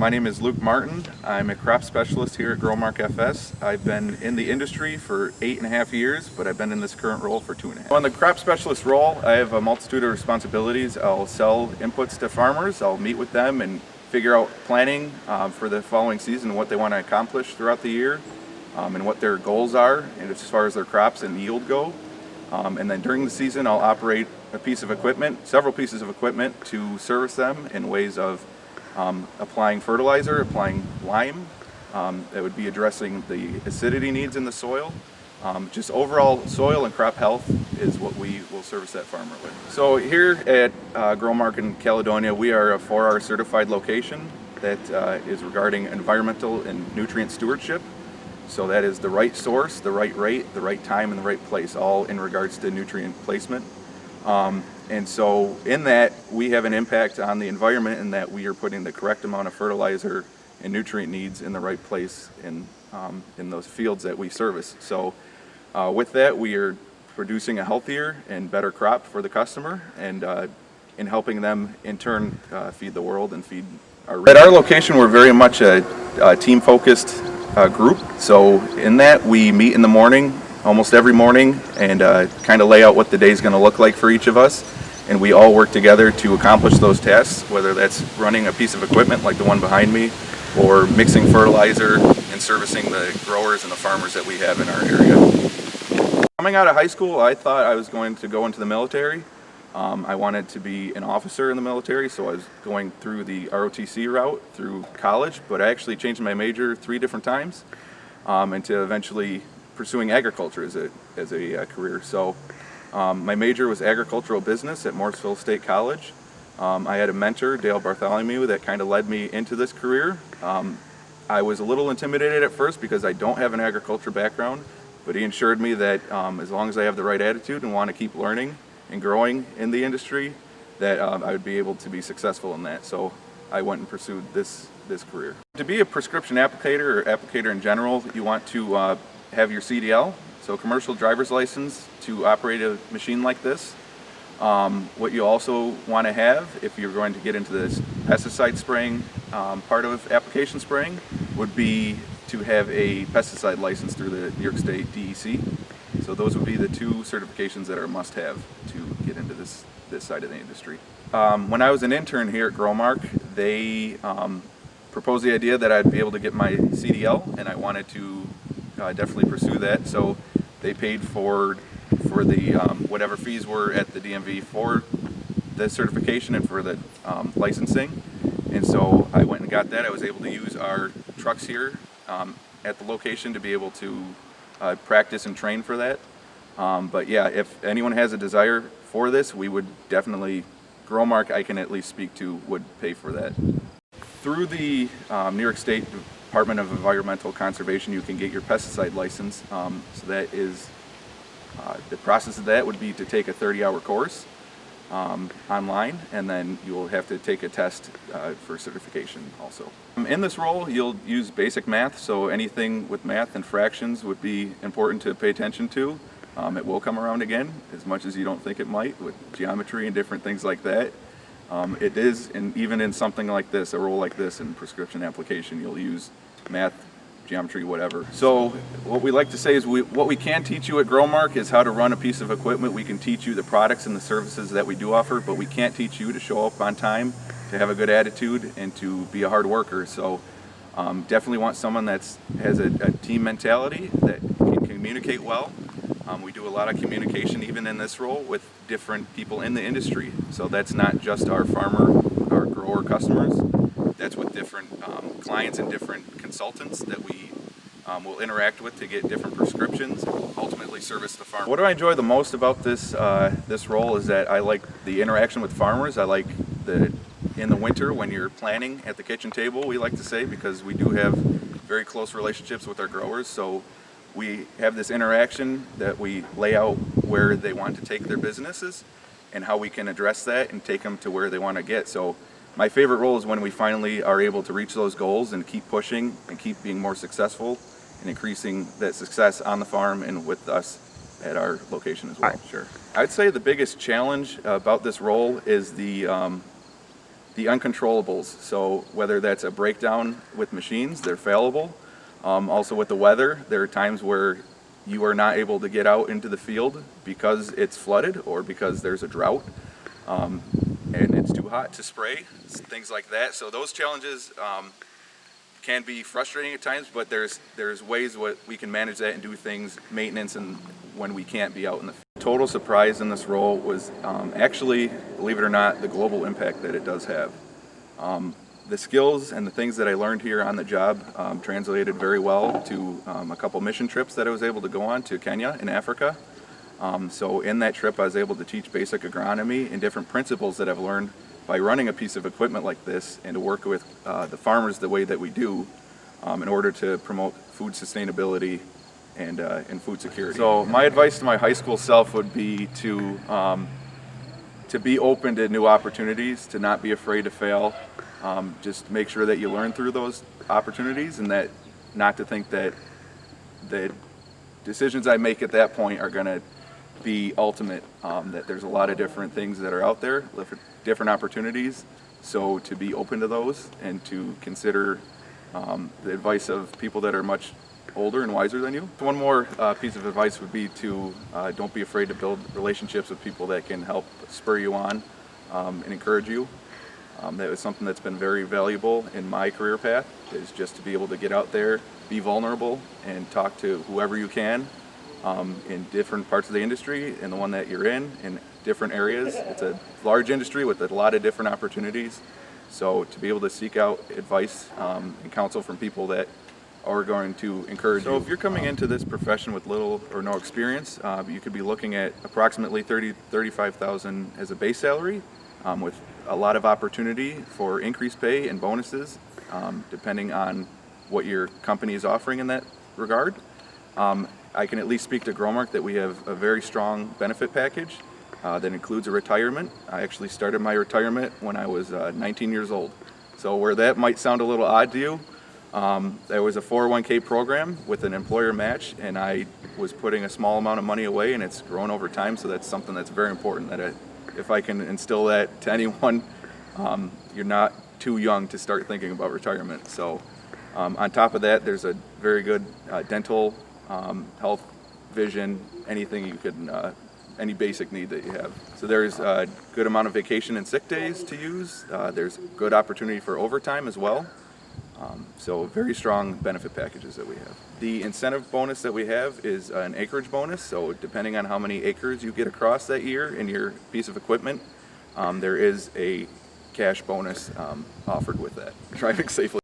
My name is Luke Martin. I'm a crop specialist here at Growmark FS. I've been in the industry for 8.5 years, but I've been in this current role for 2.5. On the crop specialist role, I have a multitude of responsibilities. I'll sell inputs to farmers. I'll meet with them and figure out planning for the following season, what they want to accomplish throughout the year, and what their goals are, and as far as their crops and yield go. And then during the season, I'll operate a piece of equipment, several pieces of equipment to service them in ways of applying fertilizer, applying lime. That would be addressing the acidity needs in the soil. Just overall soil and crop health is what we will service that farmer with. So here at Growmark in Caledonia, we are a 4R certified location that is regarding environmental and nutrient stewardship. So that is the right source, the right rate, the right time, and the right place, all in regards to nutrient placement. And so in that, we have an impact on the environment in that we are putting the correct amount of fertilizer and nutrient needs in the right place in those fields that we service. So with that, we are producing a healthier and better crop for the customer, and in helping them in turn feed the world and feed our region. At our location, we're very much a team-focused group. So in that, we meet in the morning, almost every morning, and kind of lay out what the day is going to look like for each of us. And we all work together to accomplish those tasks, whether that's running a piece of equipment like the one behind me, or mixing fertilizer and servicing the growers and the farmers that we have in our area. Coming out of high school, I thought I was going to go into the military. I wanted to be an officer in the military, so I was going through the ROTC route through college, but I actually changed my major 3 different times into eventually pursuing agriculture as a career. So my major was agricultural business at Morrisville State College. I had a mentor, Dale Bartholomew, that kind of led me into this career. I was a little intimidated at first because I don't have an agriculture background, but he assured me that as long as I have the right attitude and want to keep learning and growing in the industry, that I would be able to be successful in that. So I went and pursued this career. To be a prescription applicator or applicator in general, you want to have your CDL, so commercial driver's license, to operate a machine like this. What you also want to have, if you're going to get into this pesticide spraying part of application spraying, would be to have a pesticide license through the New York State DEC. So those would be the 2 certifications that are a must-have to get into this side of the industry. When I was an intern here at Growmark, they proposed the idea that I'd be able to get my CDL, and I wanted to definitely pursue that. So they paid for the whatever fees were at the DMV for the certification and for the licensing. And so I went and got that. I was able to use our trucks here at the location to be able to practice and train for that. But yeah, if anyone has a desire for this, we would definitely, Growmark, I can at least speak to, would pay for that. Through the New York State Department of Environmental Conservation, you can get your pesticide license. So that is, the process of that would be to take a 30-hour course online, and then you'll have to take a test for certification also. In this role, you'll use basic math, so anything with math and fractions would be important to pay attention to. It will come around again, as much as you don't think it might, with geometry and different things like that. It is, and even in something like this, a role like this in prescription application, you'll use math, geometry, whatever. So what we like to say is what we can teach you at Growmark is how to run a piece of equipment. We can teach you the products and the services that we do offer, but we can't teach you to show up on time, to have a good attitude, and to be a hard worker. So definitely want someone that has a team mentality, that can communicate well. We do a lot of communication even in this role with different people in the industry. So that's not just our farmer, our grower customers. That's with different clients and different consultants that we will interact with to get different prescriptions, ultimately service the farmer. What do I enjoy the most about this role is that I like the interaction with farmers. I like in the winter when you're planning at the kitchen table, we like to say, because we do have very close relationships with our growers. So we have this interaction that we lay out where they want to take their businesses and how we can address that and take them to where they want to get. So my favorite role is when we finally are able to reach those goals and keep pushing and keep being more successful and increasing that success on the farm and with us at our location as well. Sure. I'd say the biggest challenge about this role is the the uncontrollables. So whether that's a breakdown with machines, they're failable. Also with the weather, there are times where you are not able to get out into the field because it's flooded or because there's a drought and it's too hot to spray, things like that. So those challenges can be frustrating at times, but there's ways what we can manage that and do things, maintenance, and when we can't be out in the field. Total surprise in this role was actually, believe it or not, the global impact that it does have. The skills and the things that I learned here on the job translated very well to a couple mission trips that I was able to go on to Kenya in Africa. So in that trip I was able to teach basic agronomy and different principles that I've learned by running a piece of equipment like this and to work with the farmers the way that we do in order to promote food sustainability and food security. So my advice to my high school self would be to be open to new opportunities, to not be afraid to fail. Just make sure that you learn through those opportunities, and that not to think that the decisions I make at that point are going to be ultimate, that there's a lot of different things that are out there, different opportunities, so to be open to those and to consider the advice of people that are much older and wiser than you. One more piece of advice would be to don't be afraid to build relationships with people that can help spur you on and encourage you. That was something that's been very valuable in my career path, is just to be able to get out there, be vulnerable, and talk to whoever you can in different parts of the industry and the one that you're in different areas. It's a large industry with a lot of different opportunities, so to be able to seek out advice and counsel from people that are going to encourage you. So if you're coming into this profession with little or no experience, you could be looking at approximately $35,000 as a base salary, with a lot of opportunity for increased pay and bonuses, depending on what your company is offering in that regard. I can at least speak to Growmark that we have a very strong benefit package that includes a retirement. I actually started my retirement when I was 19 years old. So where that might sound a little odd to you, there was a 401k program with an employer match, and I was putting a small amount of money away, and it's grown over time. So that's something that's very important, that if I can instill that to anyone, you're not too young to start thinking about retirement. So on top of that, there's a very good dental, health, vision, anything you could, any basic need that you have. So there's a good amount of vacation and sick days to use. There's good opportunity for overtime as well. So very strong benefit packages that we have. The incentive bonus that we have is an acreage bonus. So depending on how many acres you get across that year in your piece of equipment, there is a cash bonus offered with that. Driving safely.